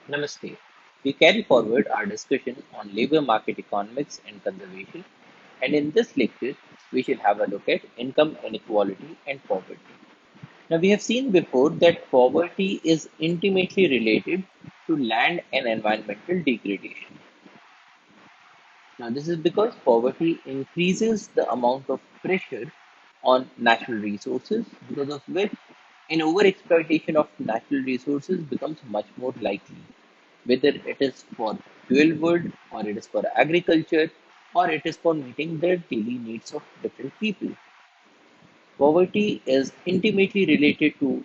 Namaste. We carry forward our discussion on labor market economics and conservation, and in this lecture, we shall have a look at income inequality and poverty. Now, we have seen before that poverty is intimately related to land and environmental degradation. Now, this is because poverty increases the amount of pressure on natural resources, because of which an overexploitation of natural resources becomes much more likely, whether it is for fuel wood, or it is for agriculture, or it is for meeting the daily needs of different people. Poverty is intimately related to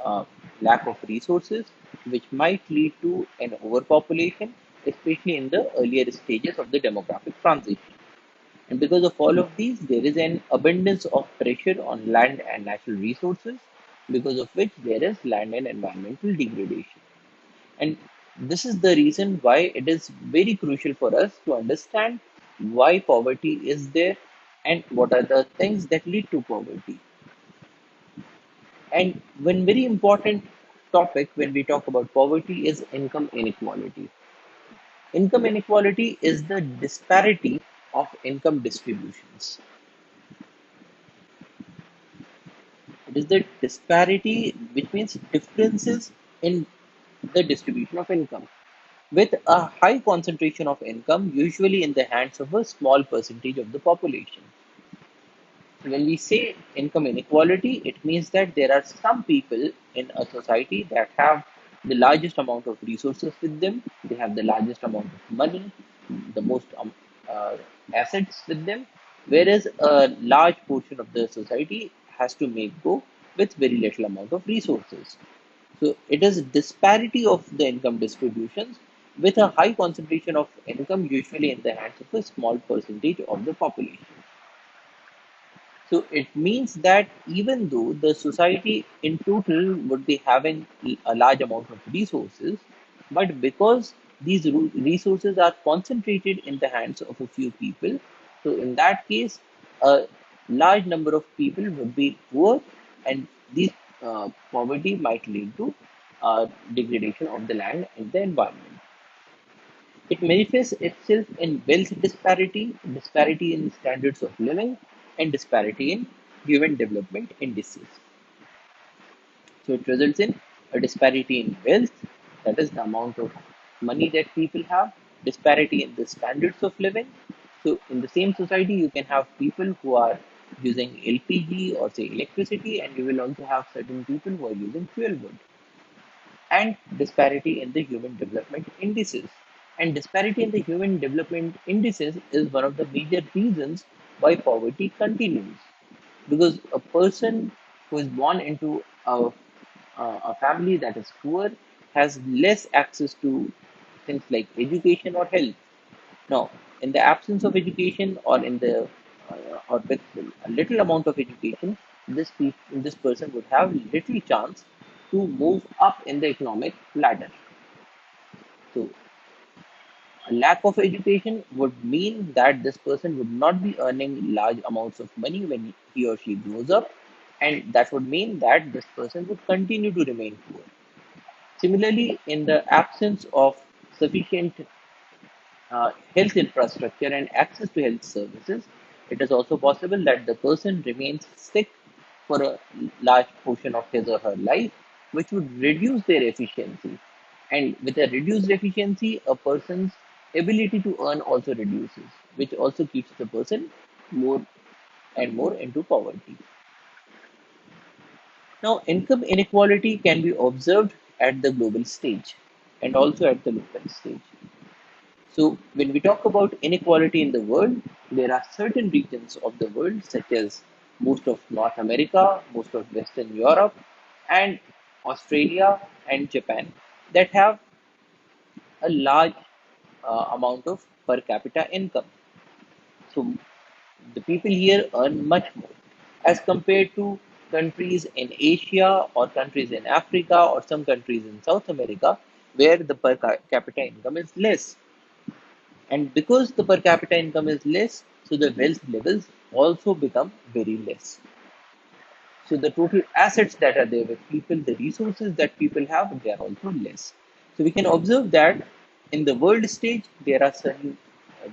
uh, lack of resources, which might lead to an overpopulation, especially in the earlier stages of the demographic transition. And because of all of these, there is an abundance of pressure on land and natural resources, because of which there is land and environmental degradation. And this is the reason why it is very crucial for us to understand why poverty is there and what are the things that lead to poverty. And one very important topic when we talk about poverty is income inequality. Income inequality is the disparity of income distributions. It is the disparity, which means differences in the distribution of income, with a high concentration of income usually in the hands of a small percentage of the population. When we say income inequality, it means that there are some people in a society that have the largest amount of resources with them, they have the largest amount of money, the most uh, assets with them, whereas a large portion of the society has to make go with very little amount of resources. So it is disparity of the income distributions with a high concentration of income usually in the hands of a small percentage of the population. So it means that even though the society in total would be having a large amount of resources, but because these resources are concentrated in the hands of a few people, so in that case, a large number of people would be poor, and this poverty might lead to degradation of the land and the environment. It manifests itself in wealth disparity, disparity in standards of living, and disparity in human development indices. So it results in a disparity in wealth, that is the amount of money that people have, disparity in the standards of living. So in the same society, you can have people who are using LPG or say electricity, and you will also have certain people who are using fuel wood, and disparity in the human development indices. And disparity in the human development indices is one of the major reasons why poverty continues. Because a person who is born into a family that is poor has less access to things like education or health. Now, in the absence of education, or in the or with a little amount of education, this person would have little chance to move up in the economic ladder. So, a lack of education would mean that this person would not be earning large amounts of money when he or she grows up, and that would mean that this person would continue to remain poor. Similarly, in the absence of sufficient health infrastructure and access to health services, it is also possible that the person remains sick for a large portion of his or her life, which would reduce their efficiency. And with a reduced efficiency, a person's ability to earn also reduces, which also keeps the person more and more into poverty. Now, income inequality can be observed at the global stage and also at the local stage. So, when we talk about inequality in the world, there are certain regions of the world, such as most of North America, most of Western Europe, and Australia and Japan, that have a large amount of per capita income. So, the people here earn much more as compared to countries in Asia or countries in Africa or some countries in South America, where the per capita income is less. And because the per capita income is less, so the wealth levels also become very less. So the total assets that are there with people, the resources that people have, they are also less. So we can observe that in the world stage, there are certain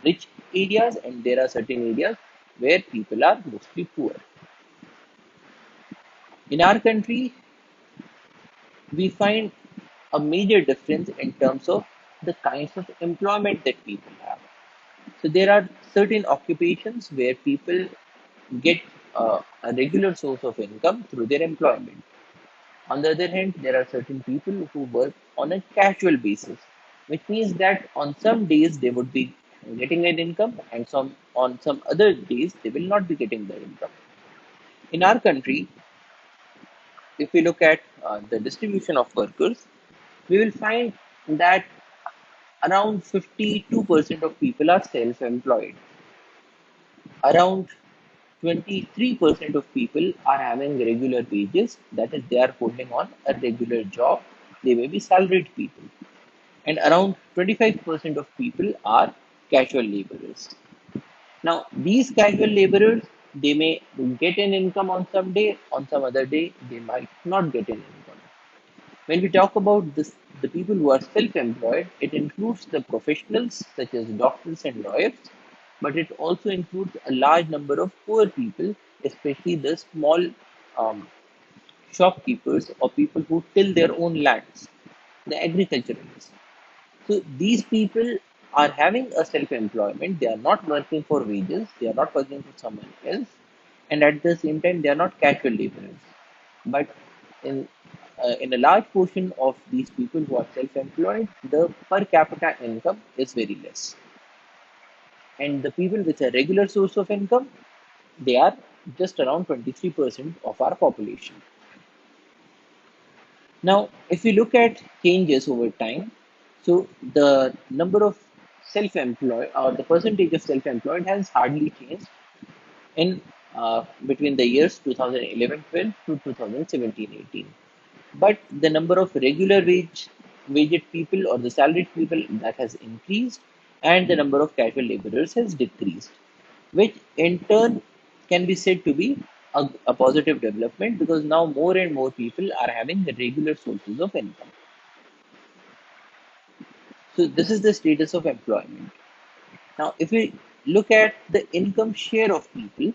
rich areas and there are certain areas where people are mostly poor. In our country, we find a major difference in terms of the kinds of employment that people have. So there are certain occupations where people get a regular source of income through their employment. On the other hand, there are certain people who work on a casual basis, which means that on some days they would be getting an income and on some other days they will not be getting the income. In our country, if we look at the distribution of workers, we will find that around 52% of people are self-employed. Around 23% of people are having regular wages, that is, they are holding on a regular job. They may be salaried people. And around 25% of people are casual laborers. Now, these casual laborers, they may get an income on some day, on some other day, they might not get an income. When we talk about this, the people who are self-employed, it includes the professionals such as doctors and lawyers, but it also includes a large number of poor people, especially the small um, shopkeepers or people who till their own lands, the agriculturalists. So these people are having a self-employment. They are not working for wages. They are not working for someone else, and at the same time, they are not casual laborers. But in in a large portion of these people who are self-employed, the per capita income is very less, and the people with a regular source of income, they are just around 23% of our population. Now, if we look at changes over time, so the number of self-employed or the percentage of self-employed has hardly changed in between the years 2011-12 to 2017-18. But the number of regular waged people or the salaried people that has increased, and the number of casual laborers has decreased, which in turn can be said to be a positive development because now more and more people are having the regular sources of income. So this is the status of employment. Now, if we look at the income share of people,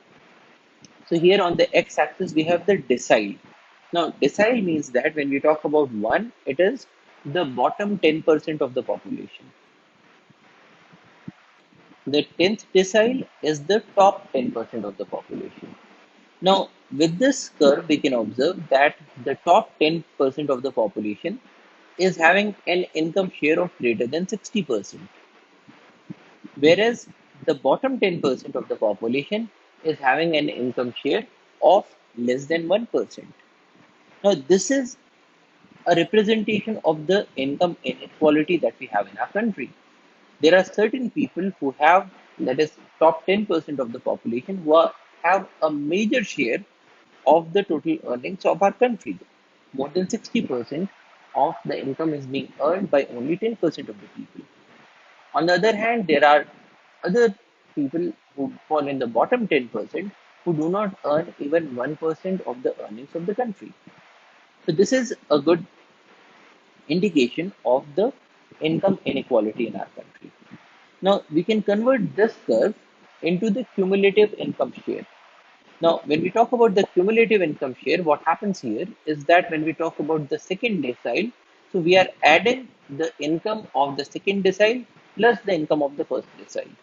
so here on the x-axis we have the decile. Now, decile means that when we talk about one, it is the bottom 10% of the population. The 10th decile is the top 10% of the population. Now, with this curve, we can observe that the top 10% of the population is having an income share of greater than 60%, whereas the bottom 10% of the population is having an income share of less than 1%. Now, this is a representation of the income inequality that we have in our country. There are certain people who have, that is, top 10% of the population who have a major share of the total earnings of our country. More than 60% of the income is being earned by only 10% of the people. On the other hand, there are other people who fall in the bottom 10% who do not earn even 1% of the earnings of the country. So, this is a good indication of the income inequality in our country. Now, we can convert this curve into the cumulative income share. Now, when we talk about the cumulative income share, what happens here is that when we talk about the second decile, so we are adding the income of the second decile plus the income of the first decile,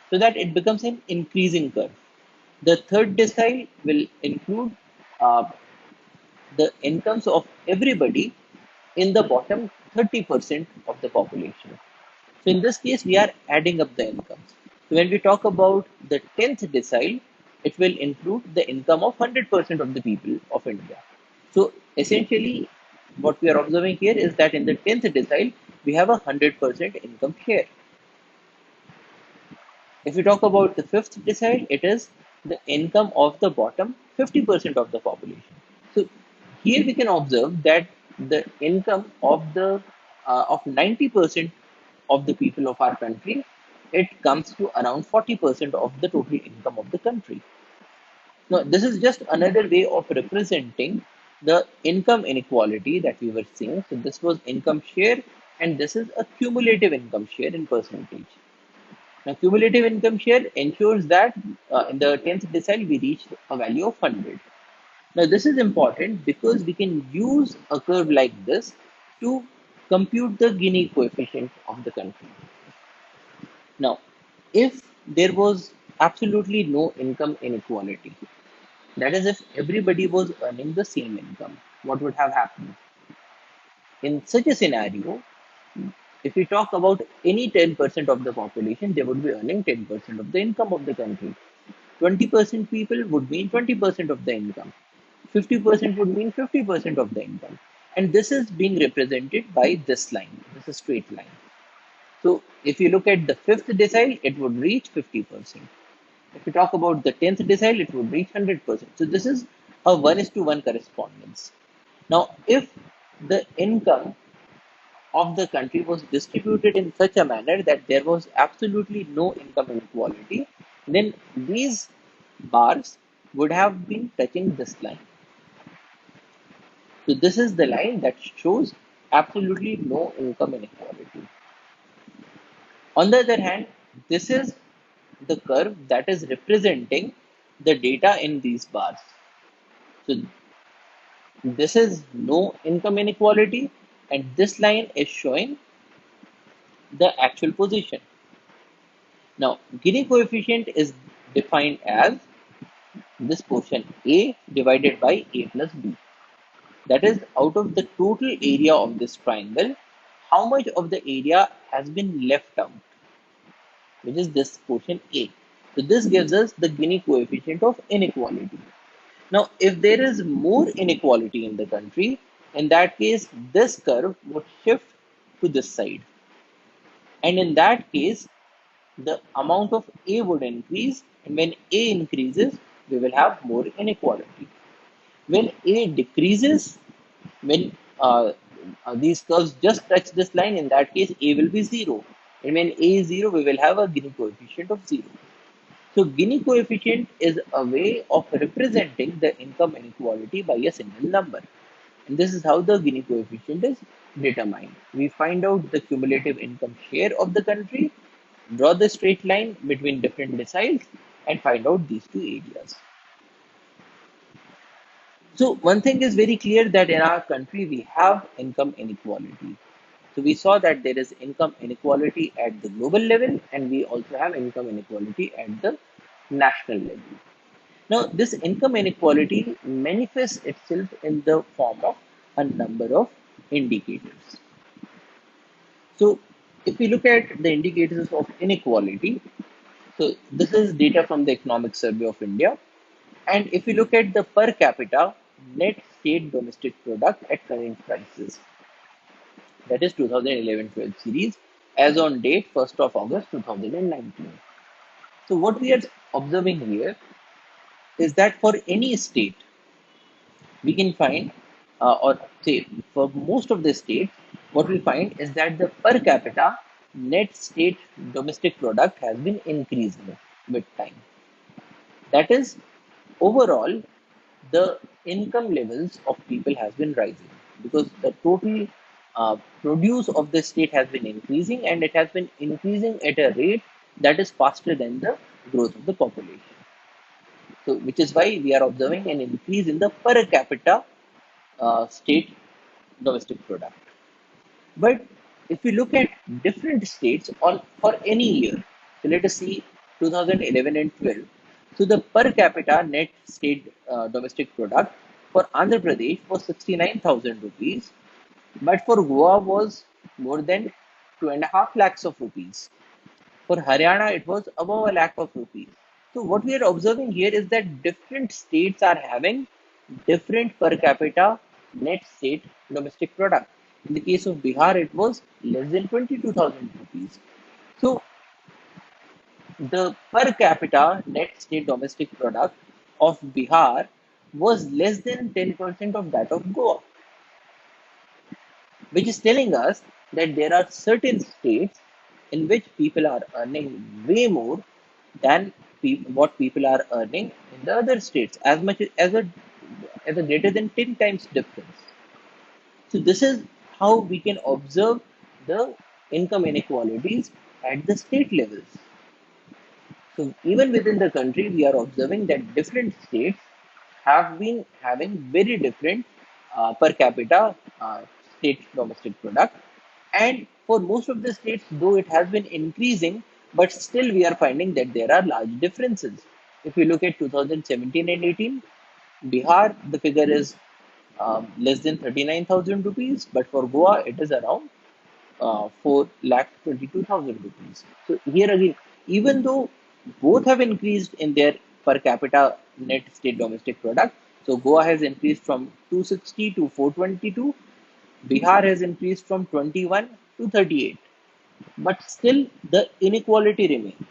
so that it becomes an increasing curve. The third decile will include uh, the incomes of everybody in the bottom 30% of the population. So in this case, we are adding up the incomes. So when we talk about the 10th decile, it will include the income of 100% of the people of India. So essentially, what we are observing here is that in the 10th decile, we have a 100% income share. If we talk about the 5th decile, it is the income of the bottom 50% of the population. So here we can observe that the income of 90% of the people of our country, it comes to around 40% of the total income of the country. Now, this is just another way of representing the income inequality that we were seeing. So this was income share, and this is a cumulative income share in percentage. Now, cumulative income share ensures that in the 10th decile we reach a value of 100. Now, this is important because we can use a curve like this to compute the Gini coefficient of the country. Now, if there was absolutely no income inequality, that is, if everybody was earning the same income, what would have happened? In such a scenario, if we talk about any 10% of the population, they would be earning 10% of the income of the country. 20% people would mean 20% of the income. 50% would mean 50% of the income. And this is being represented by this line, this is a straight line. So if you look at the fifth decile, it would reach 50%. If you talk about the 10th decile, it would reach 100%. So this is a 1:1 correspondence. Now, if the income of the country was distributed in such a manner that there was absolutely no income inequality, then these bars would have been touching this line. So this is the line that shows absolutely no income inequality. On the other hand, this is the curve that is representing the data in these bars. So this is no income inequality, and this line is showing the actual position. Now, Gini coefficient is defined as this portion A divided by A plus B. That is, out of the total area of this triangle, how much of the area has been left out, which is this portion A. So this gives us the Gini coefficient of inequality. Now, if there is more inequality in the country, in that case, this curve would shift to this side. And in that case, the amount of A would increase, and when A increases, we will have more inequality. When A decreases, when these curves just touch this line, in that case, A will be 0. And when A is 0, we will have a Gini coefficient of 0. So Gini coefficient is a way of representing the income inequality by a single number. And this is how the Gini coefficient is determined. We find out the cumulative income share of the country, draw the straight line between different deciles, and find out these two areas. So one thing is very clear that in our country we have income inequality. So we saw that there is income inequality at the global level, and we also have income inequality at the national level. Now, this income inequality manifests itself in the form of a number of indicators. So, if we look at the indicators of inequality, so this is data from the Economic Survey of India. And if we look at the per capita net state domestic product at current prices, that is 2011-12 series, as on date 1st of August 2019. So, what we are observing here is that for any state, we can find, or say for most of the states, what we find is that the per capita net state domestic product has been increasing with time. That is, overall, the income levels of people has been rising because the total produce of the state has been increasing, and it has been increasing at a rate that is faster than the growth of the population. So, which is why we are observing an increase in the per capita state domestic product. But if we look at different states on for any year, so let us see 2011 and 12. So the per capita net state domestic product for Andhra Pradesh was 69,000 rupees, but for Goa was more than 2.5 lakhs of rupees. For Haryana, it was above a lakh of rupees. So what we are observing here is that different states are having different per capita net state domestic product. In the case of Bihar, it was less than 22,000 rupees. So the per capita net state domestic product of Bihar was less than 10% of that of Goa, which is telling us that there are certain states in which people are earning way more than what people are earning in the other states. As much as a as a greater than 10 times difference. So this is how we can observe the income inequalities at the state levels. So even within the country, we are observing that different states have been having very different per capita state domestic product. And for most of the states, though it has been increasing, but still we are finding that there are large differences. If you look at 2017 and 18, Bihar, the figure is less than 39,000 rupees, but for Goa, it is around 4 lakh 22,000 rupees. So here again, even though both have increased in their per capita net state domestic product, so Goa has increased from 260 to 422, Bihar has increased from 21 to 38, but still the inequality remains.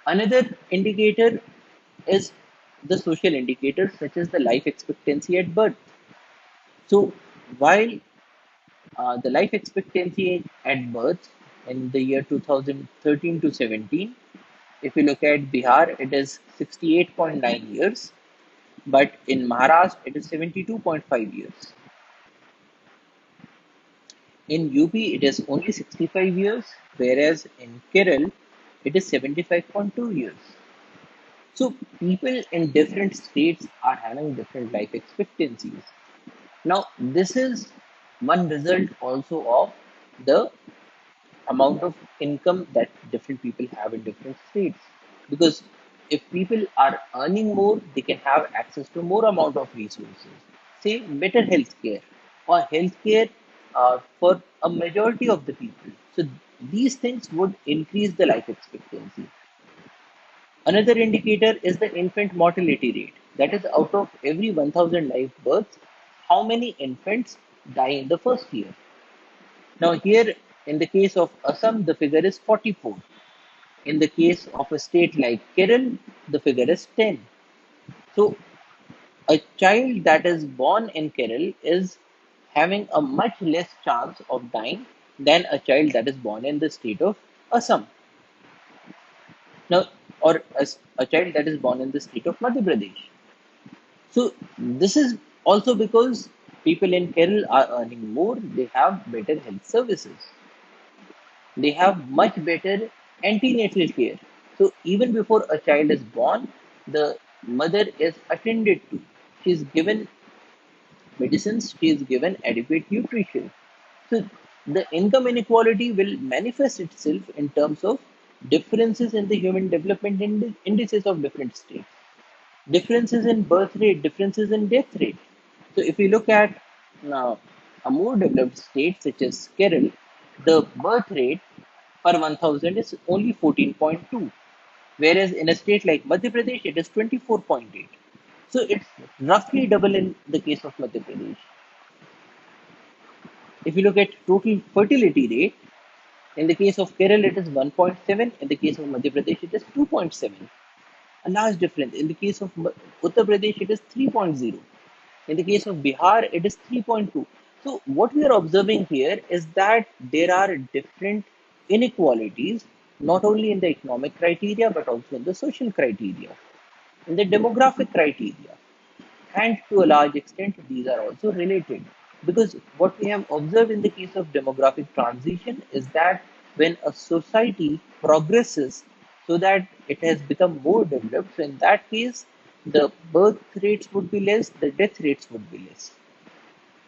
Another indicator is the social indicators such as the life expectancy at birth. So while the life expectancy at birth in the year 2013 to 17, if you look at Bihar, it is 68.9 years, but in Maharashtra, it is 72.5 years. In UP, it is only 65 years, whereas in Kerala, it is 75.2 years. So people in different states are having different life expectancies. Now, this is one result also of the amount of income that different people have in different states. Because if people are earning more, they can have access to more amount of resources. Say better healthcare or healthcare for a majority of the people. So these things would increase the life expectancy. Another indicator is the infant mortality rate. That is, out of every 1,000 live births, how many infants die in the first year? Now, here in the case of Assam, the figure is 44. In the case of a state like Kerala, the figure is 10. So, a child that is born in Kerala is having a much less chance of dying than a child that is born in the state of Assam. Now, or a child that is born in the state of Madhya Pradesh. So, this is also because people in Kerala are earning more, they have better health services. They have much better antenatal care. So even before a child is born, the mother is attended to. She is given medicines, she is given adequate nutrition. So the income inequality will manifest itself in terms of differences in the human development indices of different states, differences in birth rate, differences in death rate. So if we look at now a more developed state such as Kerala, the birth rate per 1000 is only 14.2, whereas in a state like Madhya Pradesh, it is 24.8. So it's roughly double in the case of Madhya Pradesh. If you look at total fertility rate, in the case of Kerala, it is 1.7. In the case of Madhya Pradesh, it is 2.7. A large difference. In the case of Uttar Pradesh, it is 3.0. In the case of Bihar, it is 3.2. So, what we are observing here is that there are different inequalities, not only in the economic criteria, but also in the social criteria, in the demographic criteria. And to a large extent, these are also related. Because what we have observed in the case of demographic transition is that when a society progresses so that it has become more developed, so in that case, the birth rates would be less, the death rates would be less,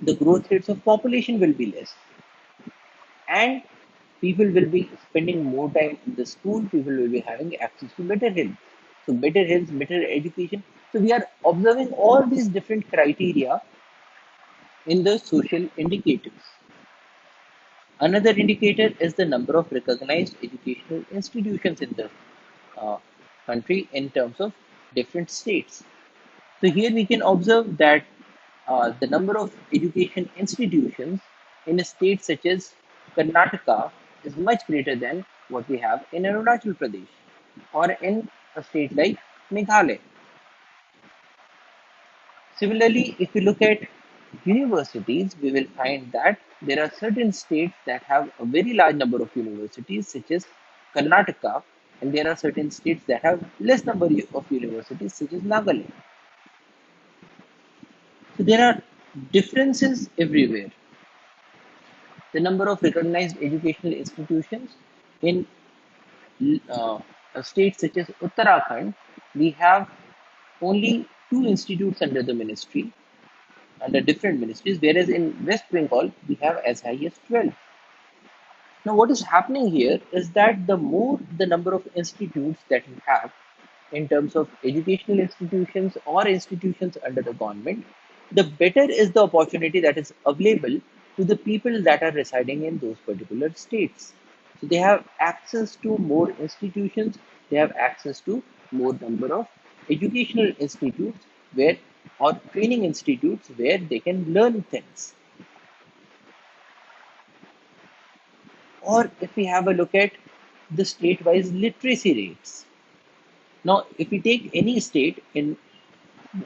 the growth rates of population will be less, and people will be spending more time in the school, people will be having access to better health. So, better health, better education. So, we are observing all these different criteria in the social indicators. Another indicator is the number of recognized educational institutions in the uh, country in terms of different states. So here we can observe that the number of education institutions in a state such as Karnataka is much greater than what we have in Arunachal Pradesh or in a state like Meghalaya. Similarly, if we look at universities, we will find that there are certain states that have a very large number of universities, such as Karnataka and there are certain states that have less number of universities, such as Nagaland. So there are differences everywhere. The number of recognized educational institutions in uh, states such as Uttarakhand, we have only two institutes under the ministry, under different ministries, whereas in West Bengal, we have as high as 12. Now, what is happening here is that the more the number of institutes that you have in terms of educational institutions or institutions under the government, the better is the opportunity that is available to the people that are residing in those particular states. So they have access to more institutions, they have access to more number of educational institutes where or training institutes where they can learn things. Or if we have a look at the state-wise literacy rates. Now, if we take any state in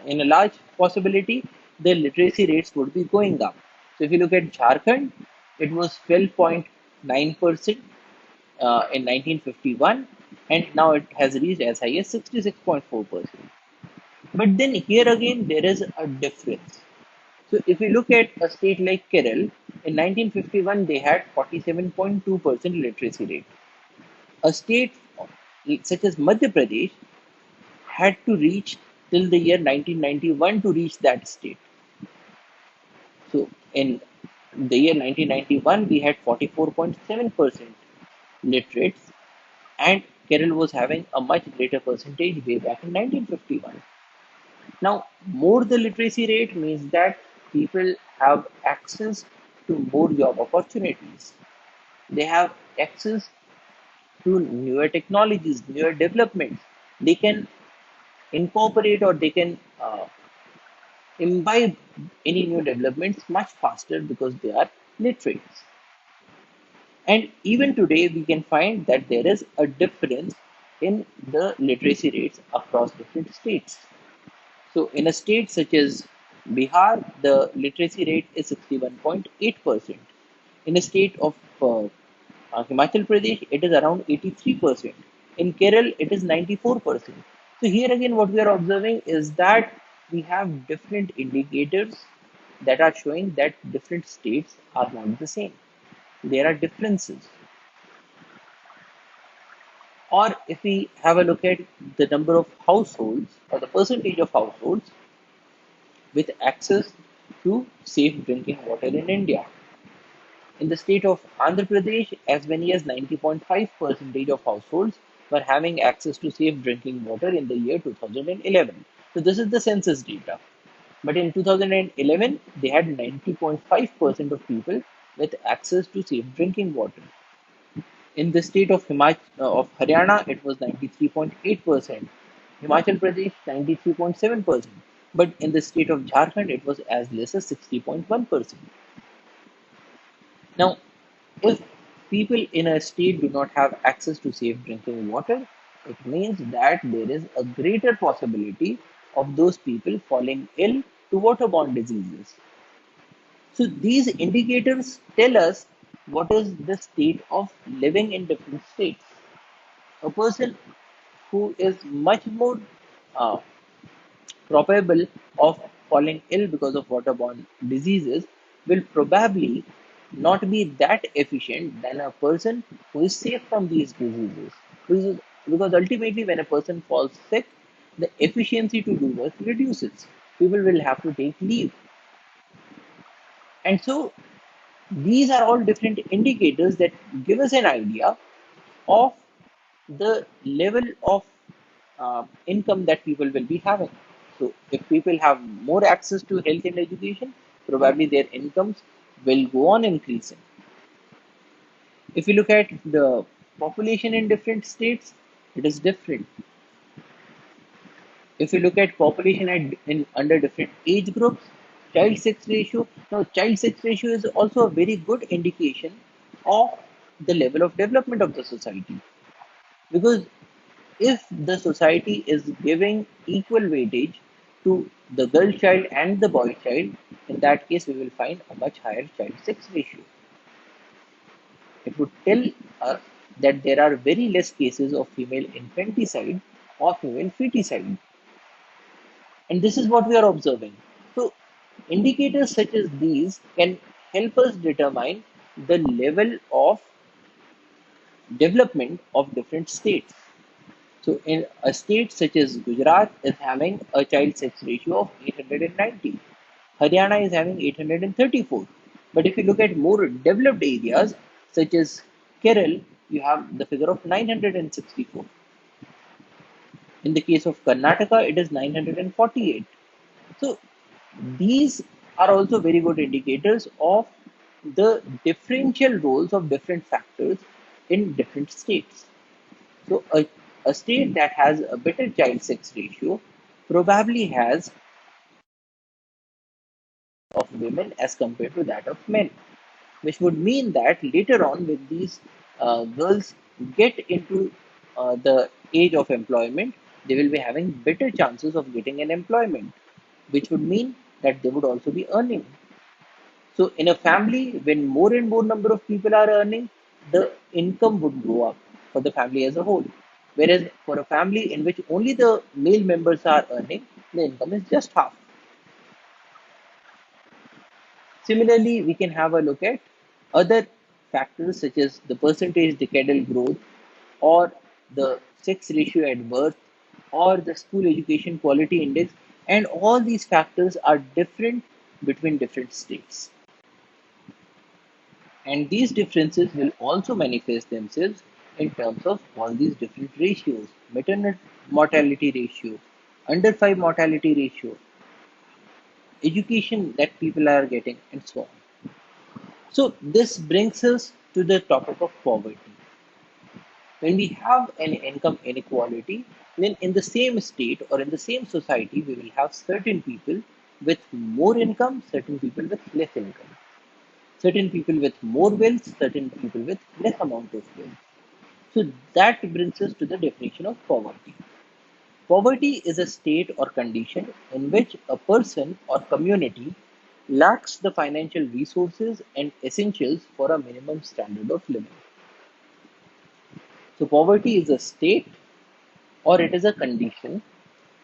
a large possibility, the literacy rates would be going up. So if you look at Jharkhand, it was 12.9% in 1951, and now it has reached as high as 66.4%. But then here again, there is a difference. So if you look at a state like Kerala, in 1951 they had 47.2% literacy rate. A state such as Madhya Pradesh had to reach till the year 1991 to reach that state. So in the year 1991, we had 44.7% literates, and Kerala was having a much greater percentage way back in 1951. Now, more the literacy rate means that people have access to more job opportunities. They have access to newer technologies, newer developments. They can incorporate or they can imbibe any new developments much faster because they are literates. And even today, we can find that there is a difference in the literacy rates across different states. So, in a state such as Bihar, the literacy rate is 61.8%. In a state of Himachal Pradesh, it is around 83%. In Kerala, it is 94%. So, here again, what we are observing is that we have different indicators that are showing that different states are not the same. There are differences. Or if we have a look at the number of households or the percentage of households with access to safe drinking water in India. In the state of Andhra Pradesh, as many as 90.5% of households were having access to safe drinking water in the year 2011. So this is the census data. But in 2011, they had 90.5% of people with access to safe drinking water. In the state of of Haryana, it was 93.8%. Himachal Pradesh, 93.7%. But in the state of Jharkhand, it was as less as 60.1%. Now, if people in a state do not have access to safe drinking water, it means that there is a greater possibility of those people falling ill to waterborne diseases. So these indicators tell us what is the state of living in different states. A person who is much more uh, probable of falling ill because of waterborne diseases will probably not be that efficient than a person who is safe from these diseases. Because ultimately, when a person falls sick, the efficiency to do work reduces. People will have to take leave. And so, these are all different indicators that give us an idea of the level of income that people will be having. So, if people have more access to health and education, probably their incomes will go on increasing. If you look at the population in different states, it is different. If you look at population under different age groups, child sex ratio, now child sex ratio is also a very good indication of the level of development of the society. Because if the society is giving equal weightage to the girl child and the boy child, in that case we will find a much higher child sex ratio. It would tell us that there are very less cases of female infanticide or female feticide. And this is what we are observing. So, indicators such as these can help us determine the level of development of different states. So, in a state such as Gujarat is having a child sex ratio of 890, Haryana is having 834. But if you look at more developed areas such as Kerala, you have the figure of 964. In the case of Karnataka, it is 948. So, these are also very good indicators of the differential roles of different factors in different states. So, a state that has a better child sex ratio probably has of women as compared to that of men, which would mean that later on, when these girls get into the age of employment, they will be having better chances of getting an employment, which would mean that they would also be earning. So, in a family, when more and more number of people are earning, the income would go up for the family as a whole. Whereas for a family in which only the male members are earning, the income is just half. Similarly, we can have a look at other factors such as the percentage decadal growth or the sex ratio at birth or the school education quality index, and all these factors are different between different states. And these differences will also manifest themselves in terms of all these different ratios, maternal mortality ratio, under 5 mortality ratio, education that people are getting, and so on. So, this brings us to the topic of poverty. When we have an income inequality, then in the same state or in the same society, we will have certain people with more income, certain people with less income, certain people with more wealth, certain people with less amount of wealth. So that brings us to the definition of poverty. Poverty is a state or condition in which a person or community lacks the financial resources and essentials for a minimum standard of living. So, poverty is a state or it is a condition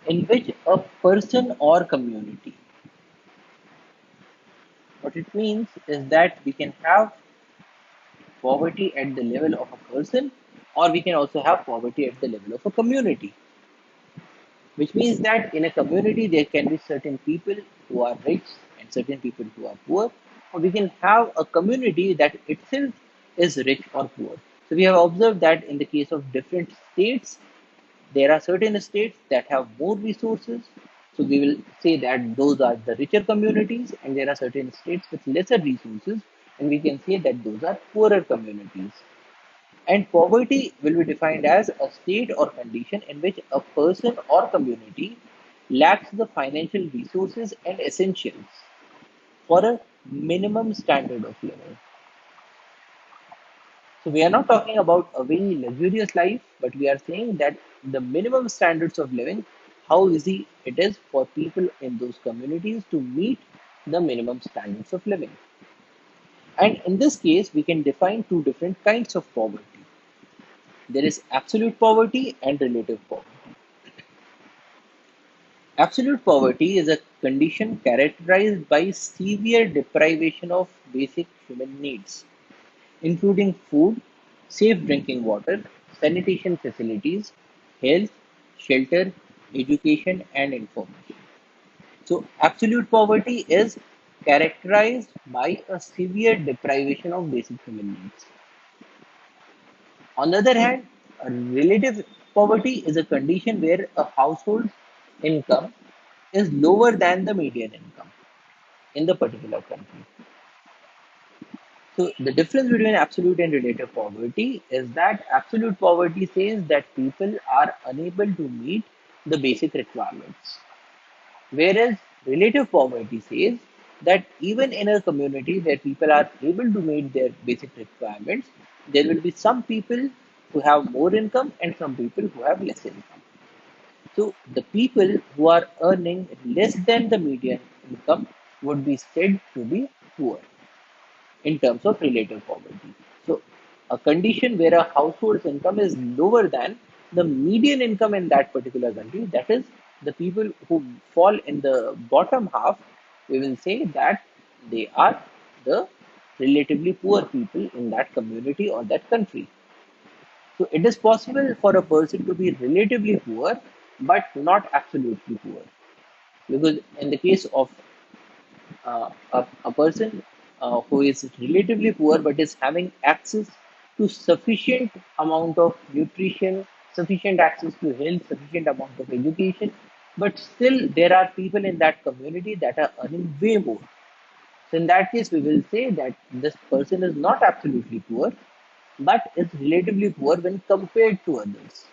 in which a person or community, what it means is that we can have poverty at the level of a person, or we can also have poverty at the level of a community, which means that in a community there can be certain people who are rich and certain people who are poor, or we can have a community that itself is rich or poor. So we have observed that in the case of different states, there are certain states that have more resources. So we will say that those are the richer communities, and there are certain states with lesser resources, and we can say that those are poorer communities. And poverty will be defined as a state or condition in which a person or community lacks the financial resources and essentials for a minimum standard of living. So, we are not talking about a very luxurious life, but we are saying that the minimum standards of living, how easy it is for people in those communities to meet the minimum standards of living. And in this case, we can define two different kinds of poverty. There is absolute poverty and relative poverty. Absolute poverty is a condition characterized by severe deprivation of basic human needs, including food, safe drinking water, sanitation facilities, health, shelter, education, and information. So, absolute poverty is characterized by a severe deprivation of basic human needs. On the other hand, a relative poverty is a condition where a household's income is lower than the median income in the particular country. So, the difference between absolute and relative poverty is that absolute poverty says that people are unable to meet the basic requirements, whereas relative poverty says that even in a community where people are able to meet their basic requirements, there will be some people who have more income and some people who have less income. So the people who are earning less than the median income would be said to be poor in terms of relative poverty. So a condition where a household's income is lower than the median income in that particular country, that is, the people who fall in the bottom half, we will say that they are the relatively poor people in that community or that country. So it is possible for a person to be relatively poor but not absolutely poor. Because in the case of a person who is relatively poor but is having access to sufficient amount of nutrition, sufficient access to health, sufficient amount of education, but still there are people in that community that are earning way more. So in that case, we will say that this person is not absolutely poor, but is relatively poor when compared to others.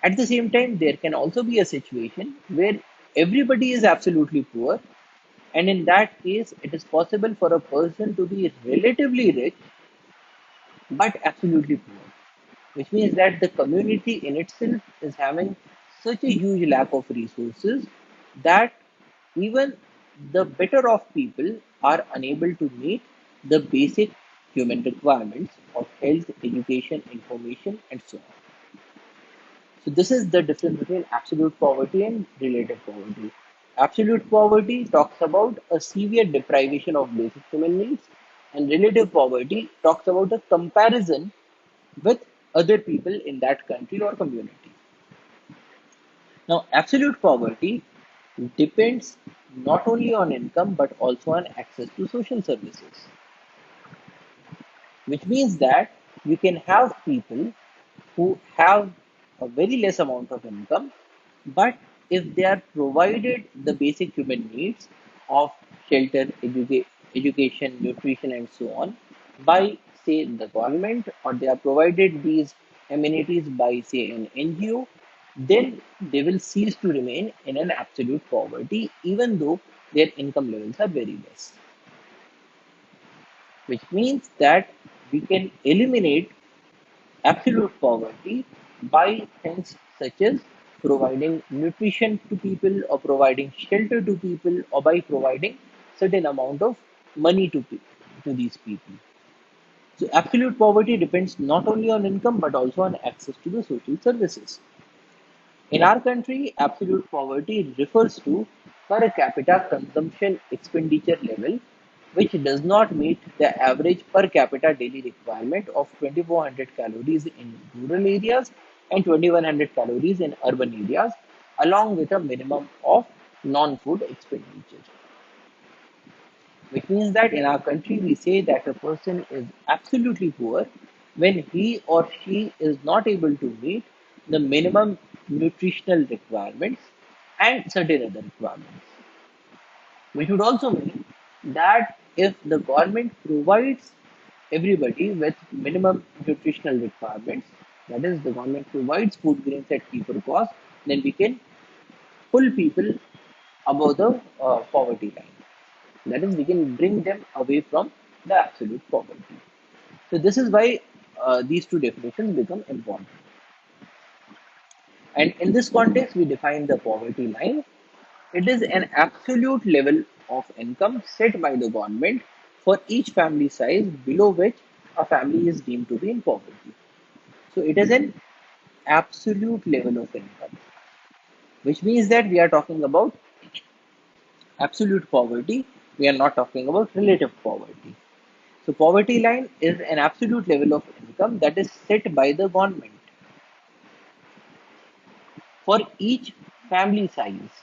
At the same time, there can also be a situation where everybody is absolutely poor, and in that case, it is possible for a person to be relatively rich but absolutely poor, which means that the community in itself is having such a huge lack of resources that even the better off people are unable to meet the basic human requirements of health, education, information, and so on. So this is the difference between absolute poverty and relative poverty. Absolute poverty talks about a severe deprivation of basic human needs, and relative poverty talks about a comparison with other people in that country or community. Now, absolute poverty depends not only on income but also on access to social services, which means that you can have people who have a very less amount of income, but if they are provided the basic human needs of shelter, education, nutrition, and so on by, say, the government, or they are provided these amenities by, say, an NGO, then they will cease to remain in an absolute poverty, even though their income levels are very less, which means that we can eliminate absolute poverty by things such as providing nutrition to people or providing shelter to people or by providing certain amount of money to these people. So absolute poverty depends not only on income but also on access to the social services. In our country, absolute poverty refers to per capita consumption expenditure level, which does not meet the average per capita daily requirement of 2400 calories in rural areas and 2100 calories in urban areas, along with a minimum of non food expenditure. Which means that in our country, we say that a person is absolutely poor when he or she is not able to meet the minimum nutritional requirements and certain other requirements. Which would also mean that if the government provides everybody with minimum nutritional requirements, that is, the government provides food grains at cheaper cost, then we can pull people above the poverty line. That is, we can bring them away from the absolute poverty. So this is why these two definitions become important. And in this context, we define the poverty line. It is an absolute level of income set by the government for each family size below which a family is deemed to be in poverty. So it is an absolute level of income, which means that we are talking about absolute poverty. We are not talking about relative poverty. So poverty line is an absolute level of income that is set by the government for each family size.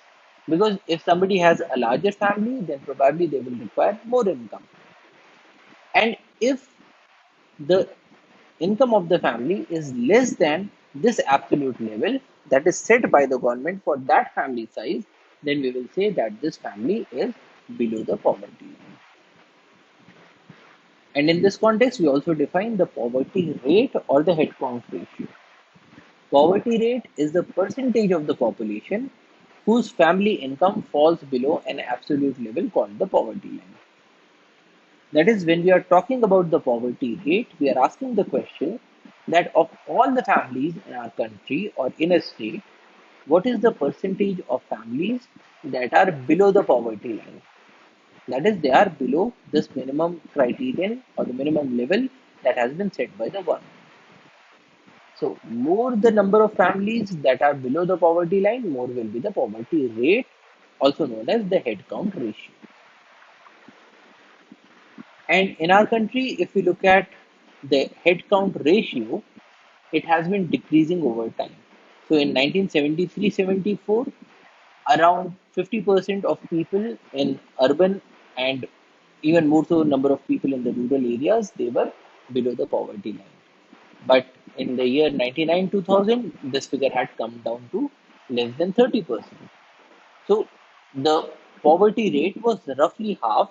Because if somebody has a larger family, then probably they will require more income. And if the income of the family is less than this absolute level that is set by the government for that family size, then we will say that this family is below the poverty line. And in this context, we also define the poverty rate or the head count ratio. Poverty rate is the percentage of the population whose family income falls below an absolute level called the poverty line. That is, when we are talking about the poverty rate, we are asking the question that of all the families in our country or in a state, what is the percentage of families that are below the poverty line? That is, they are below this minimum criterion or the minimum level that has been set by the government. So, more the number of families that are below the poverty line, more will be the poverty rate, also known as the head count ratio. And in our country, if we look at the head count ratio, it has been decreasing over time. So in 1973-74, around 50% of people in urban and even more so number of people in the rural areas, they were below the poverty line. But in the year 99 2000, this figure had come down to less than 30%. So the poverty rate was roughly half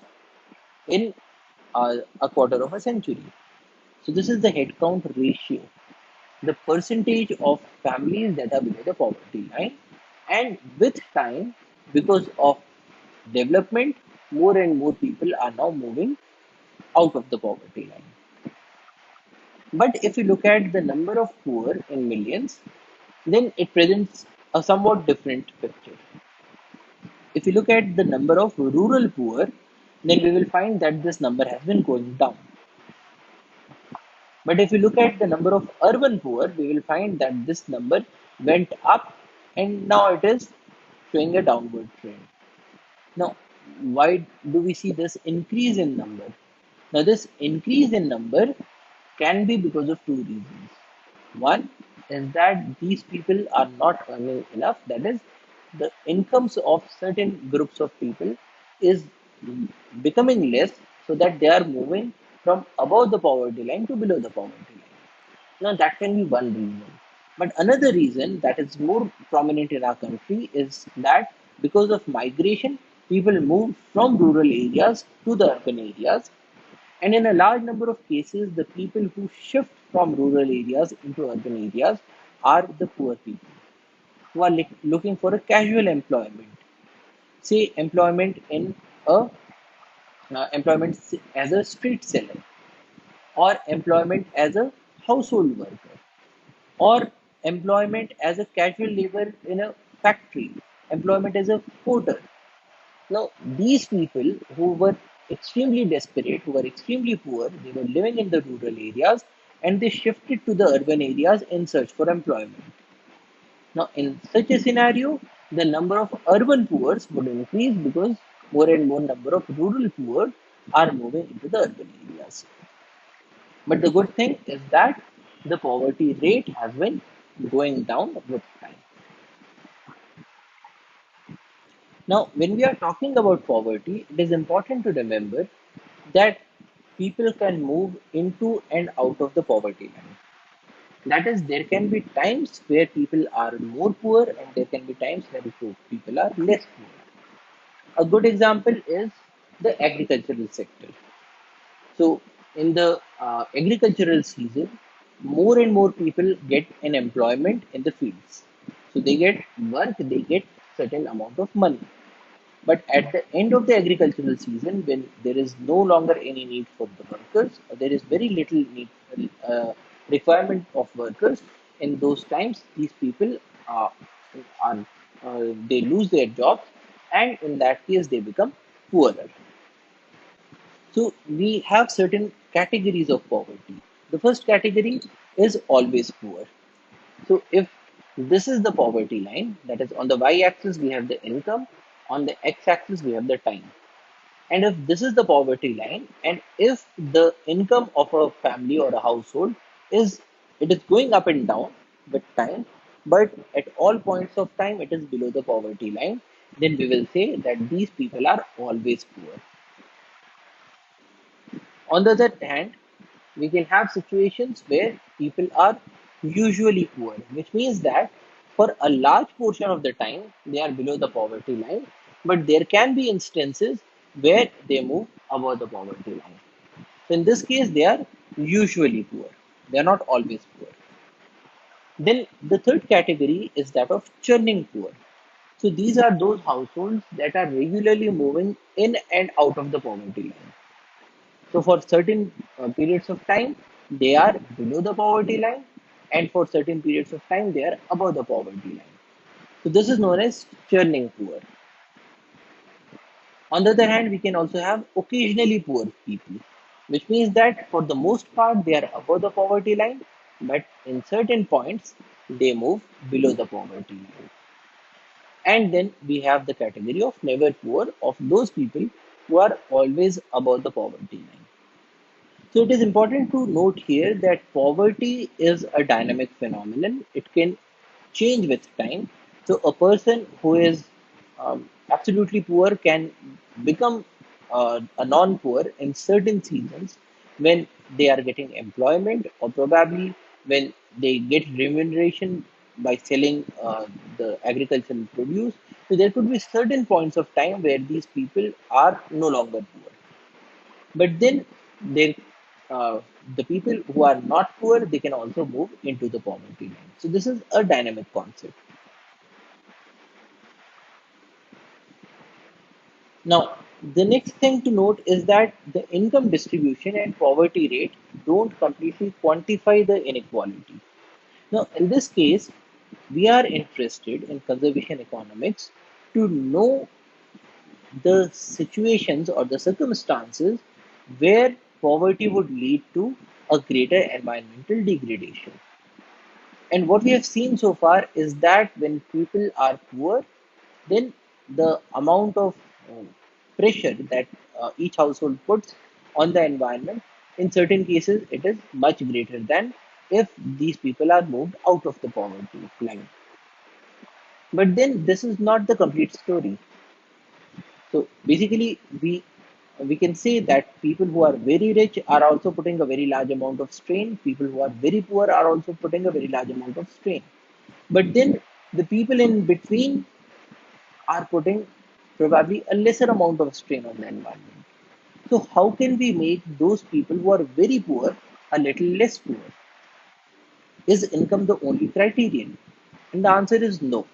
in a quarter of a century. So this is the headcount ratio, the percentage of families that are below the poverty line. And with time, because of development, more and more people are now moving out of the poverty line. But if you look at the number of poor in millions, then it presents a somewhat different picture. If you look at the number of rural poor, then we will find that this number has been going down. But if you look at the number of urban poor, we will find that this number went up and now it is showing a downward trend. Now, why do we see this increase in number? Now, this increase in number can be because of two reasons. One is that these people are not earning enough, that is, the incomes of certain groups of people is becoming less, so that they are moving from above the poverty line to below the poverty line. Now, that can be one reason. But another reason that is more prominent in our country is that because of migration, people move from rural areas to the urban areas. And in a large number of cases, the people who shift from rural areas into urban areas are the poor people who are looking for a casual employment, say employment in a employment as a street seller, or employment as a household worker, or employment as a casual labor in a factory, employment as a porter. Now, these people who were extremely desperate, who were extremely poor, they were living in the rural areas and they shifted to the urban areas in search for employment. Now, in such a scenario, the number of urban poor would increase because more and more number of rural poor are moving into the urban areas. But the good thing is that the poverty rate has been going down with time. Now, when we are talking about poverty, it is important to remember that people can move into and out of the poverty line. That is, there can be times where people are more poor and there can be times where people are less poor. A good example is the agricultural sector. So, in the agricultural season, more and more people get an employment in the fields. So, they get work, they get certain amount of money. But at the end of the agricultural season, when there is no longer any need for the workers, there is very little need, requirement of workers. In those times, these people are they lose their jobs, and in that case, they become poorer. So we have certain categories of poverty. The first category is always poor. So if this is the poverty line, that is on the y-axis we have the income, on the x-axis we have the time. And if this is the poverty line, and if the income of a family or a household is it is going up and down with time, but at all points of time it is below the poverty line, then we will say that these people are always poor. On the other hand, we can have situations where people are usually poor, which means that for a large portion of the time they are below the poverty line, but there can be instances where they move above the poverty line. So, in this case, they are usually poor, they are not always poor. Then, the third category is that of churning poor. So, these are those households that are regularly moving in and out of the poverty line. So for certain periods of time, they are below the poverty line, and for certain periods of time, they are above the poverty line. So this is known as churning poor. On the other hand, we can also have occasionally poor people. which means that for the most part they are above the poverty line, but in certain points they move below the poverty line. And then we have the category of never poor, of those people who are always above the poverty line. So it is important to note here that poverty is a dynamic phenomenon. It can change with time. So a person who is absolutely poor can become a non-poor in certain seasons when they are getting employment, or probably when they get remuneration by selling the agricultural produce. So there could be certain points of time where these people are no longer poor. But then they, uh, the people who are not poor, they can also move into the poverty line. So this is a dynamic concept. Now, the next thing to note is that the income distribution and poverty rate don't completely quantify the inequality. Now, in this case, we are interested in conservation economics to know the situations or the circumstances where poverty would lead to a greater environmental degradation. And what we have seen so far is that when people are poor, then the amount of pressure that each household puts on the environment, in certain cases, it is much greater than if these people are moved out of the poverty line. But then this is not the complete story. So basically, we can say that people who are very rich are also putting a very large amount of strain. People who are very poor are also putting a very large amount of strain. But then the people in between are putting probably a lesser amount of strain on the environment. So how can we make those people who are very poor a little less poor? Is income the only criterion? And the answer is no.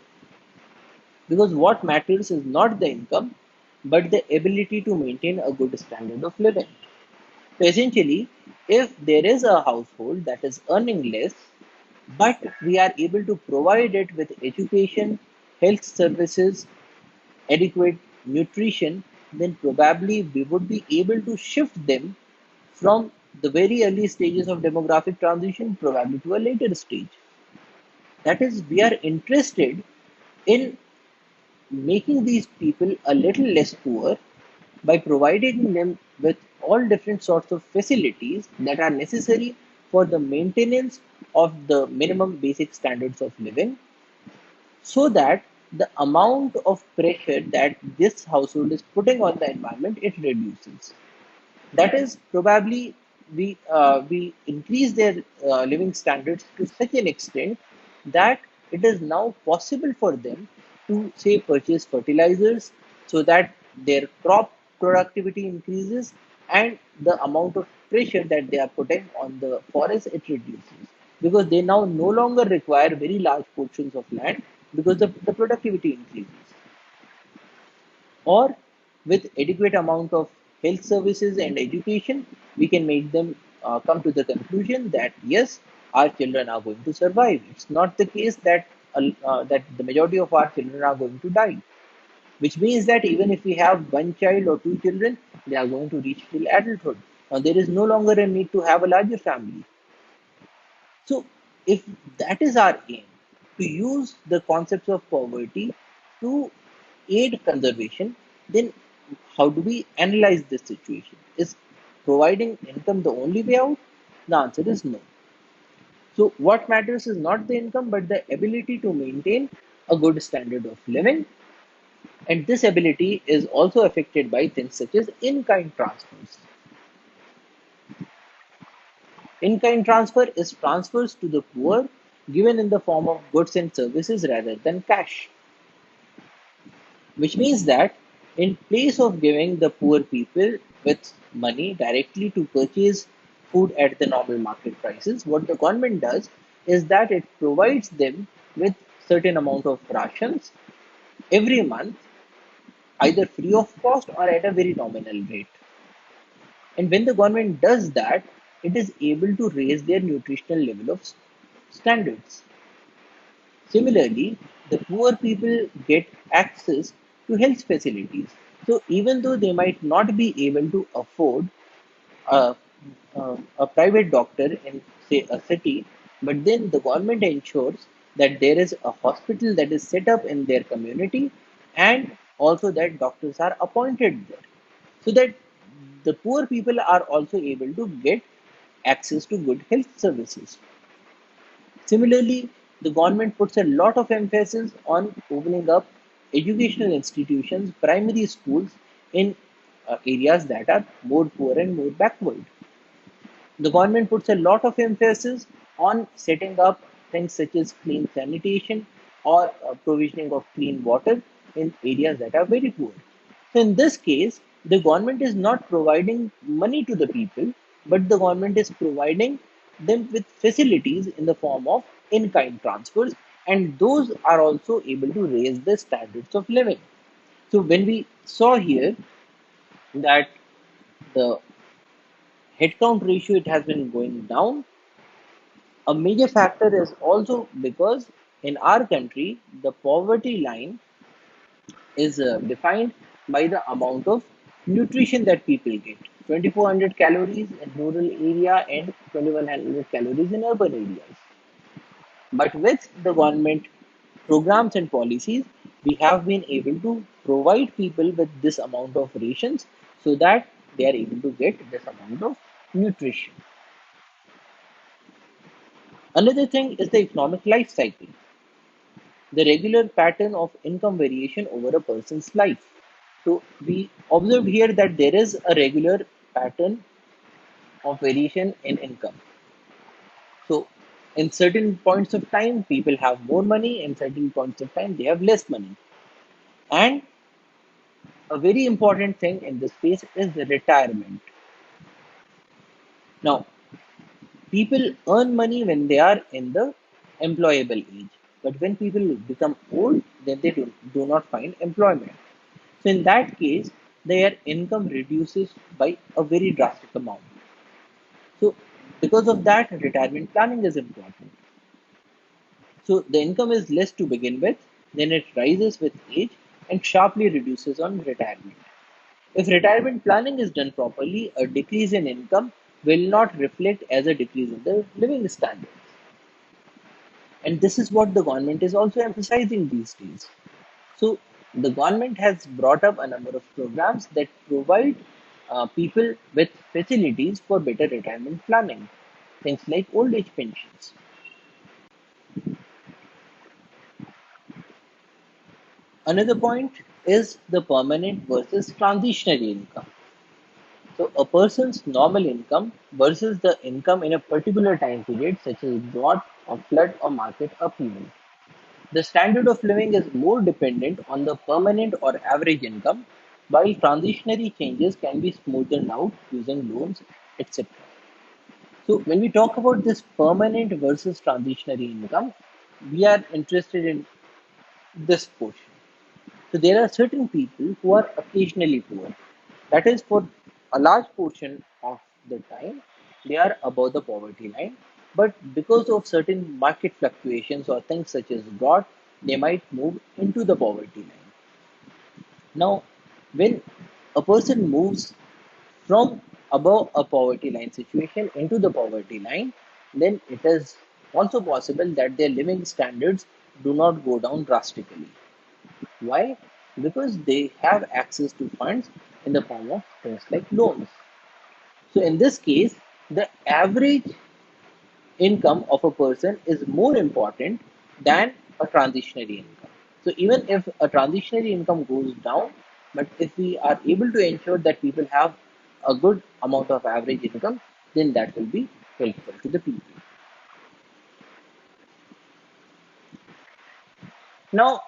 Because what matters is not the income, but the ability to maintain a good standard of living. So essentially, if there is a household that is earning less, but we are able to provide it with education, health services, adequate nutrition, then probably we would be able to shift them from the very early stages of demographic transition, probably to a later stage. That is, we are interested in making these people a little less poor by providing them with all different sorts of facilities that are necessary for the maintenance of the minimum basic standards of living, so that the amount of pressure that this household is putting on the environment, it reduces. That is, probably we increase their living standards to such an extent that it is now possible for them to, say, purchase fertilizers, so that their crop productivity increases, and the amount of pressure that they are putting on the forest, it reduces, because they now no longer require very large portions of land, because the productivity increases. Or with adequate amount of health services and education, we can make them come to the conclusion that yes, our children are going to survive. It's not the case that that the majority of our children are going to die, which means that even if we have one child or two children, they are going to reach till adulthood. Now there is no longer a need to have a larger family. So, if that is our aim, to use the concepts of poverty to aid conservation, then how do we analyze this situation? Is providing income the only way out? The answer is no. So, what matters is not the income, but the ability to maintain a good standard of living. And this ability is also affected by things such as in kind transfers. In kind transfer is transfers to the poor given in the form of goods and services rather than cash, which means that in place of giving the poor people with money directly to purchase food at the normal market prices, what the government does is that it provides them with certain amount of rations every month, either free of cost or at a very nominal rate. And when the government does that, it is able to raise their nutritional level of standards. Similarly, the poor people get access to health facilities. So even though they might not be able to afford a, a private doctor in, say, a city, but then the government ensures that there is a hospital that is set up in their community, and also that doctors are appointed there, so that the poor people are also able to get access to good health services. Similarly, the government puts a lot of emphasis on opening up educational institutions, primary schools in areas that are more poor and more backward. The government puts a lot of emphasis on setting up things such as clean sanitation or provisioning of clean water in areas that are very poor. So, in this case, the government is not providing money to the people, but the government is providing them with facilities in the form of in kind transfers, and those are also able to raise the standards of living. So, when we saw here that the headcount ratio it has been going down, a major factor is also because in our country, the poverty line is defined by the amount of nutrition that people get. 2400 calories in rural area and 2100 calories in urban areas. But with the government programs and policies, we have been able to provide people with this amount of rations so that they are able to get this amount of nutrition. Another thing is the economic life cycle, the regular pattern of income variation over a person's life. So we observe here that there is a regular pattern of variation in income. So in certain points of time, people have more money, in certain points of time, they have less money. And a very important thing in this case is the retirement. Now, people earn money when they are in the employable age. But when people become old, then they do not find employment. So in that case, their income reduces by a very drastic amount. So because of that, retirement planning is important. So the income is less to begin with, then it rises with age and sharply reduces on retirement. If retirement planning is done properly, a decrease in income will not reflect as a decrease in the living standards. And this is what the government is also emphasizing these days. So the government has brought up a number of programs that provide people with facilities for better retirement planning, things like old age pensions. Another point is the permanent versus transitionary income. So a person's normal income versus the income in a particular time period, such as drought or flood or market upheaval. The standard of living is more dependent on the permanent or average income, while transitionary changes can be smoothened out using loans, etc. So, when we talk about this permanent versus transitionary income, we are interested in this portion. So, there are certain people who are occasionally poor. That is, for a large portion of the time, they are above the poverty line. But because of certain market fluctuations or things such as drought, they might move into the poverty line. Now, when a person moves from above a poverty line situation into the poverty line, then it is also possible that their living standards do not go down drastically. Why? Because they have access to funds in the form of things like loans. So, in this case, the average income of a person is more important than a transitionary income. So even if a transitionary income goes down, but if we are able to ensure that people have a good amount of average income, then that will be helpful to the people. Now,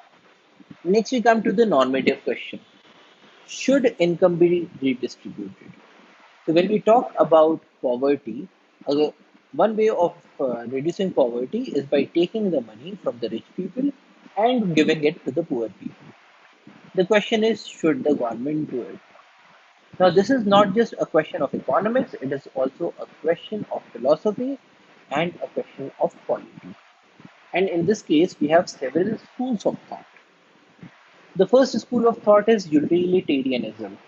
next we come to the normative question. Should income be redistributed? So when we talk about poverty, one way of reducing poverty is by taking the money from the rich people and giving it to the poor people. The question is, should the government do it? Now, this is not just a question of economics, it is also a question of philosophy and a question of quality. And in this case, we have several schools of thought. The first school of thought is utilitarianism.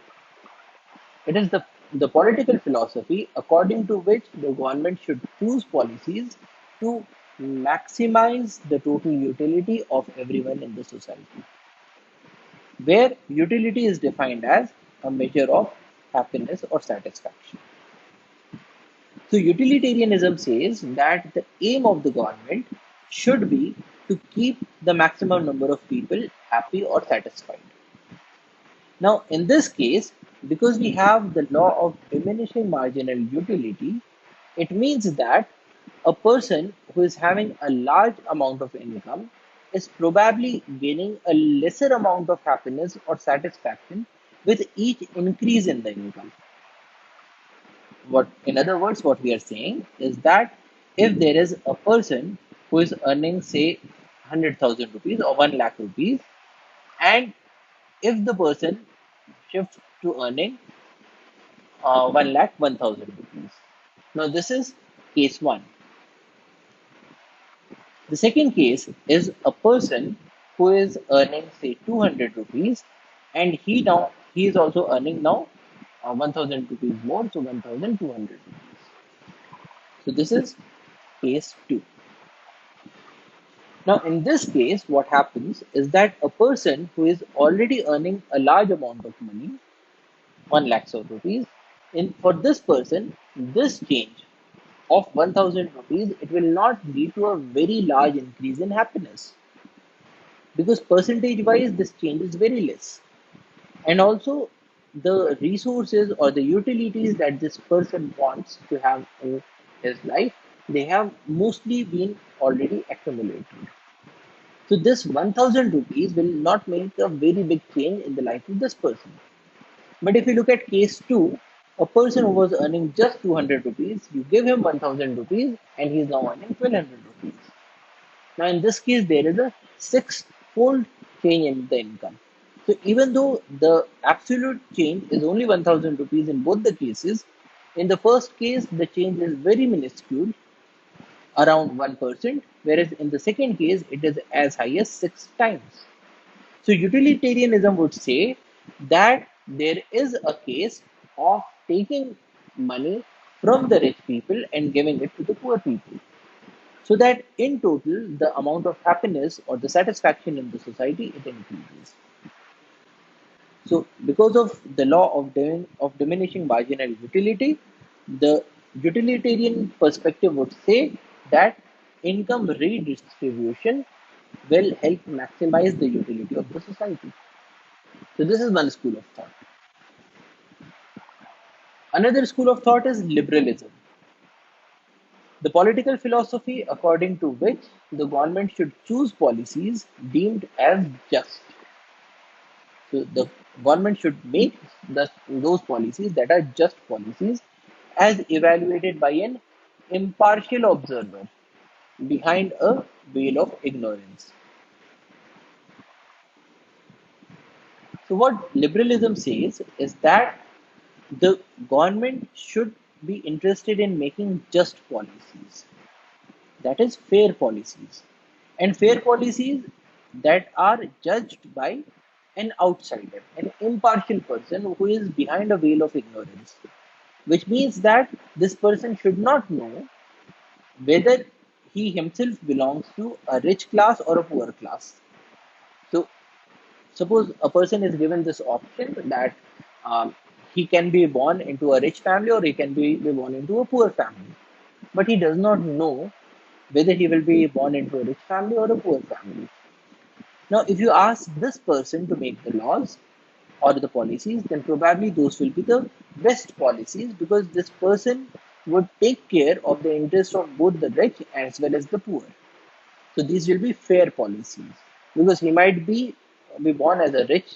It is the the political philosophy according to which the government should choose policies to maximize the total utility of everyone in the society, where utility is defined as a measure of happiness or satisfaction. So, utilitarianism says that the aim of the government should be to keep the maximum number of people happy or satisfied. Now, in this case, because we have the law of diminishing marginal utility, it means that a person who is having a large amount of income is probably gaining a lesser amount of happiness or satisfaction with each increase in the income. What, in other words, what we are saying is that if there is a person who is earning, say, 100,000 rupees or 1 lakh rupees, and if the person shifts to earning 1 lakh 1,000 rupees. Now, this is case one. The second case is a person who is earning, say, 200 rupees, and he is also earning now 1,000 rupees more, so 1,200 rupees. So, this is case two. Now, in this case, what happens is that a person who is already earning a large amount of money, 1 lakhs of rupees, for this person, this change of 1,000 rupees, it will not lead to a very large increase in happiness, because percentage wise, this change is very less. And also, the resources or the utilities that this person wants to have in his life, they have mostly been already accumulated. So this 1,000 rupees will not make a very big change in the life of this person. But if you look at case 2, a person who was earning just 200 rupees, you give him 1,000 rupees and he is now earning 1,200 rupees. Now in this case, there is a six-fold change in the income. So even though the absolute change is only 1,000 rupees in both the cases, in the first case, the change is very minuscule, around 1%, whereas in the second case, it is as high as 6 times. So, utilitarianism would say that there is a case of taking money from the rich people and giving it to the poor people, so that in total, the amount of happiness or the satisfaction in the society it increases. So, because of the law of diminishing marginal utility, the utilitarian perspective would say that income redistribution will help maximize the utility of the society. So, this is one school of thought. Another school of thought is liberalism, the political philosophy according to which the government should choose policies deemed as just. So the government should make those policies that are just policies as evaluated by an impartial observer behind a veil of ignorance. So, what liberalism says is that the government should be interested in making just policies, that is, fair policies, and fair policies that are judged by an outsider, an impartial person who is behind a veil of ignorance, which means that this person should not know whether he himself belongs to a rich class or a poor class. So, suppose a person is given this option that he can be born into a rich family or he can be born into a poor family, but he does not know whether he will be born into a rich family or a poor family. Now, if you ask this person to make the laws or the policies, then probably those will be the best policies, because this person would take care of the interest of both the rich as well as the poor. So these will be fair policies, because he might be born as a rich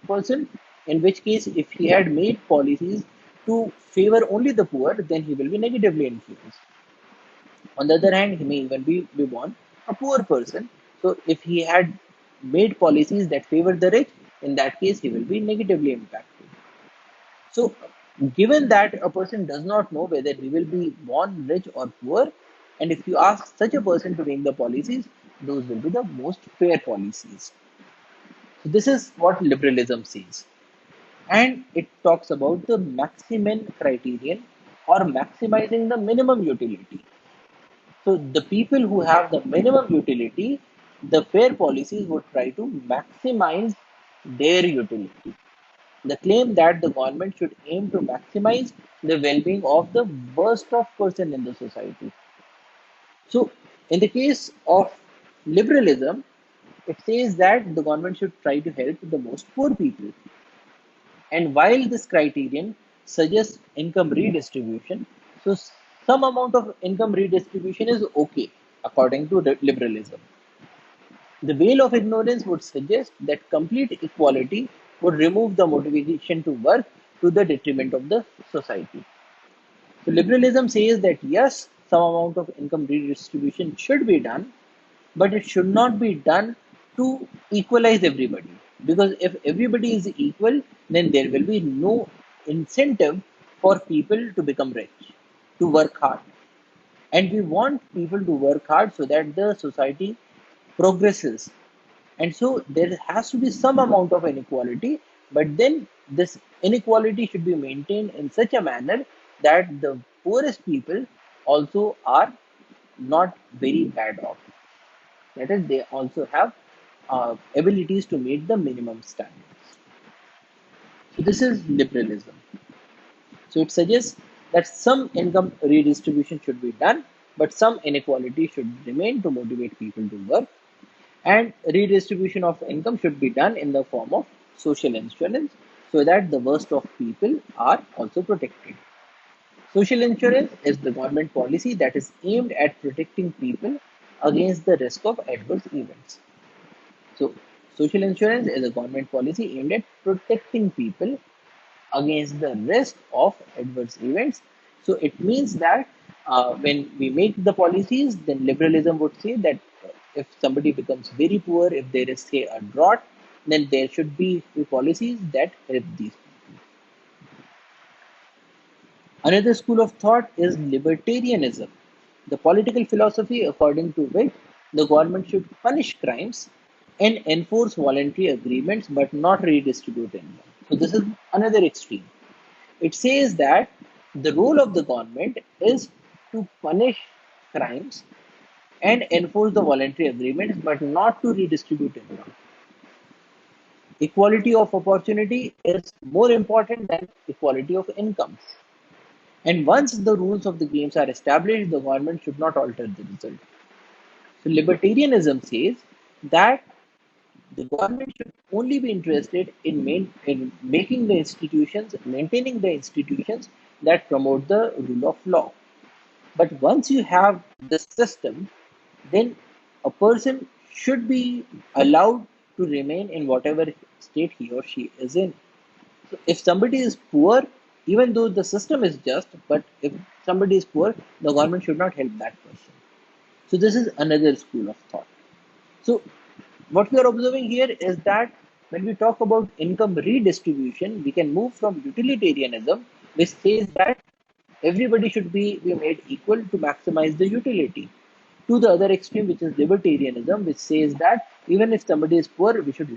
person, in which case if he had made policies to favor only the poor, then he will be negatively influenced. On the other hand, he may even be born a poor person. So if he had made policies that favor the rich, in that case he will be negatively impacted. So given that a person does not know whether he will be born rich or poor, and if you ask such a person to make the policies, those will be the most fair policies. So this is what liberalism says. And it talks about the maximum criterion or maximizing the minimum utility. So the people who have the minimum utility, the fair policies would try to maximize their utility. The claim that the government should aim to maximize the well-being of the worst of person in the society. So in the case of liberalism, it says that the government should try to help the most poor people. And while this criterion suggests income redistribution, so some amount of income redistribution is okay according to liberalism. The veil of ignorance would suggest that complete equality would remove the motivation to work to the detriment of the society. So liberalism says that yes, some amount of income redistribution should be done, but it should not be done to equalize everybody. Because if everybody is equal, then there will be no incentive for people to become rich, to work hard. And we want people to work hard so that the society progresses. And so there has to be some amount of inequality, but then this inequality should be maintained in such a manner that the poorest people also are not very bad off. That is, they also have abilities to meet the minimum standards. So this is liberalism. So it suggests that some income redistribution should be done, but some inequality should remain to motivate people to work. And redistribution of income should be done in the form of social insurance so that the worst of people are also protected. Social insurance is the government policy that is aimed at protecting people against the risk of adverse events. So, social insurance is a government policy aimed at protecting people against the risk of adverse events. So, it means that when we make the policies, then liberalism would say that if somebody becomes very poor, if there is, say, a drought, then there should be policies that help these people. Another school of thought is libertarianism, the political philosophy according to which the government should punish crimes and enforce voluntary agreements but not redistribute income. So, this is another extreme. It says that the role of the government is to punish crimes and enforce the voluntary agreements but not to redistribute income. Equality of opportunity is more important than equality of incomes. And once the rules of the games are established, the government should not alter the result. So libertarianism says that the government should only be interested in making the institutions, maintaining the institutions that promote the rule of law. But once you have the system, then a person should be allowed to remain in whatever state he or she is in. So if somebody is poor, even though the system is just, but if somebody is poor, the government should not help that person. So this is another school of thought. So what we are observing here is that when we talk about income redistribution, we can move from utilitarianism, which says that everybody should be made equal to maximize the utility, to the other extreme, which is libertarianism, which says that even if somebody is poor, we should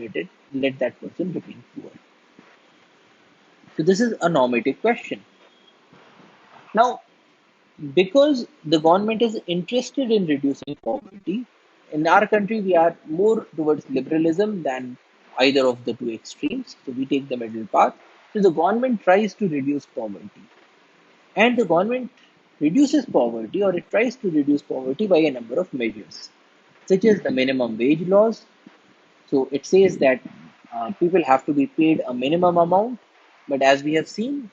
let that person remain poor. So this is a normative question. Now, because the government is interested in reducing poverty, in our country we are more towards liberalism than either of the two extremes. So we take the middle path. So the government tries to reduce poverty. And the government reduces poverty or it tries to reduce poverty by a number of measures, such as the minimum wage laws. So it says that people have to be paid a minimum amount, but as we have seen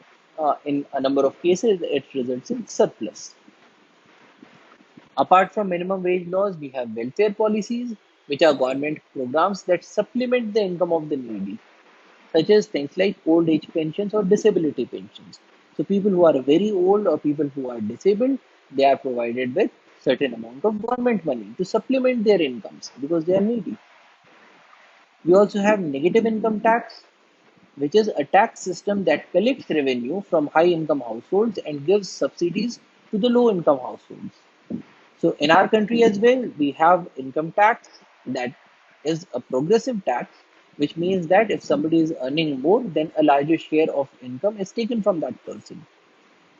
in a number of cases, it results in surplus. Apart from minimum wage laws, we have welfare policies, which are government programs that supplement the income of the needy, such as things like old age pensions or disability pensions. So people who are very old or people who are disabled, they are provided with certain amount of government money to supplement their incomes because they are needy. We also have negative income tax, which is a tax system that collects revenue from high income households and gives subsidies to the low income households. So in our country as well, we have income tax that is a progressive tax which means that if somebody is earning more, then a larger share of income is taken from that person.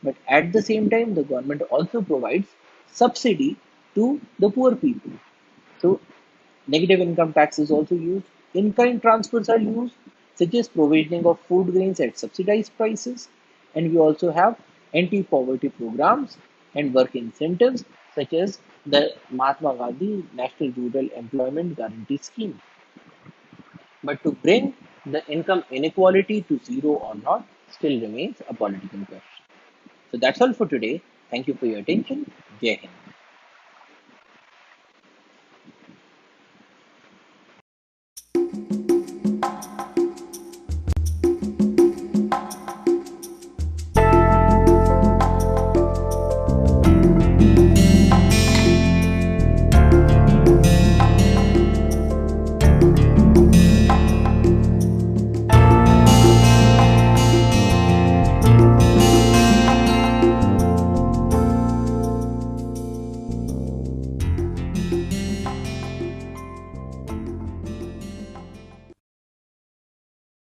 But at the same time, the government also provides subsidy to the poor people. So negative income tax is also used. In-kind transfers are used, such as provisioning of food grains at subsidized prices. And we also have anti-poverty programs and work incentives, such as the Mahatma Gandhi National Rural Employment Guarantee Scheme. But to bring the income inequality to zero or not still remains a political question. So that's all for today. Thank you for your attention. Jai Hind.